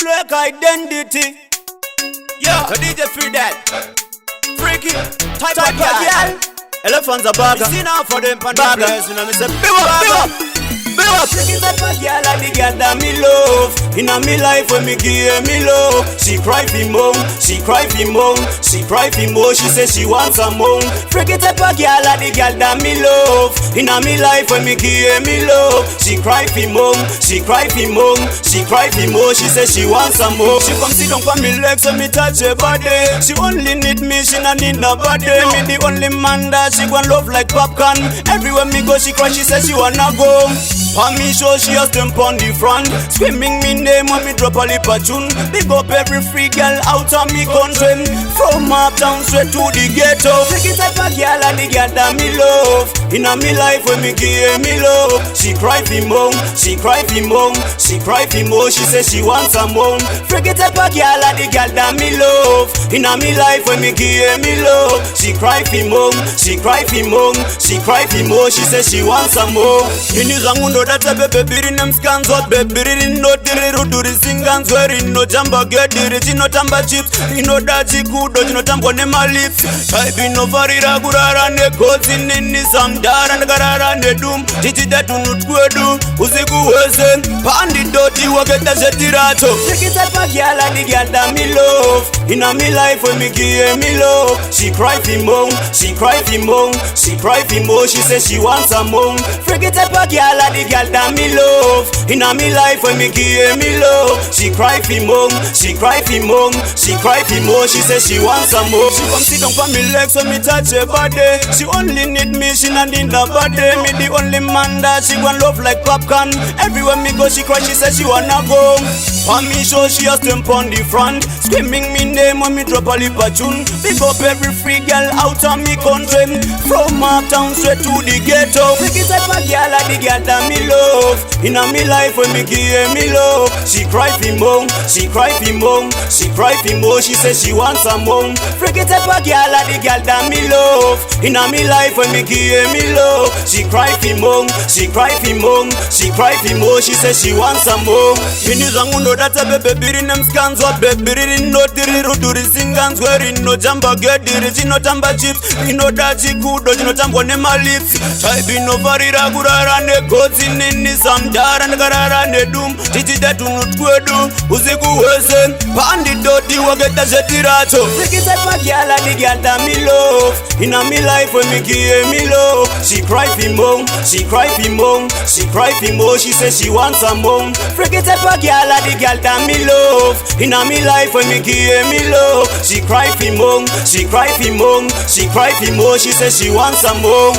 Black identity. Yeah, so DJ free that. Freaky, type of girl. Elephants are bagger. See now for them baggers. You know me say, big up. Freaky type of girl, the girl that me love. Inna me life when me give me love. She cry for more, she cry for more, she cry for more. She say she wants some more. Freaky type of girl, the girl that me love. Inna me life when me give me love. She cry for more, she cry for more, she cry for more. She say she wants some more. She come sit down for me legs and me touch her body. She only need me, she not need nobody. Me the only man that she gon' love like popcorn. Everywhere me go, she cry. She say she wanna go. For me show she has them on the front, screaming me name when me drop a lip a tune. Big up every free girl out of me country, from uptown straight to the ghetto. Freaky type of girl and the girl that me love. Inna me life when me give me love. She cry for more, she cry for more, she cry for more. She say she wants some more. Freaky type of girl and the girl that me love. Inna me life when me give me love. She cry for more, she cry for more, she cry for more. She say she wants some more. That a baby in them scans, what baby in no diri ruduri singans, where in no jamba get diri, no tamba chips, in no daji kudo, no tambo ne my lips. I be no varira gurara ne coats in some dar and garara ne doom, titi that do not do, uzigu wesen, pandi doti waget the jetirato. Take it up a girl and the girl that me love. In a me life when me give me love. She cry for more, she cry for more, she cry for more. She say she wants some more. Freak it up a girl and the girl that me love. Inna me life when me give me love. She cry for more, she cry for more, she cry for more. She say she wants some more. She come sit down for me legs when me touch her body. She only need me, she not need nobody. Me the only man that she gon' love like popcorn. Everywhere me go she cry, she say she wanna go. For me show she has them on the front, screaming me name when me drop a lip a tune. Big up every free girl out of me country, from uptown straight to the ghetto. Freaky type of girl, the girl that me love. Inna me life when me give me love. She cry for more, she cry for more, she cry for more. She say she wants some more. Freaky type of girl, the girl that me love. Inna me life when me give me love. She cry for more, she cry for more, she cry for more. She say she wants some more. Inizangundo that a baby in them scans, what baby in no diri ruduri singans, where in no jamba get diri, no tamba chips, in no daji kudo, no tambo ne my lips. I be no varira gurara ne coats in some dar and garara ne doom, titi that do not do, uzigu wesen, pandi doti waget the jetirato. Freaky type of girl and the girl that me love. Inna me life when me give me love. She cry for more, she cry for more, she cry for more. She say she wants some more. Freaky type of girl and the girl that me love. Inna me life when me give me love. She cry for more, she cry for more, she cry for more. She say she wants some more.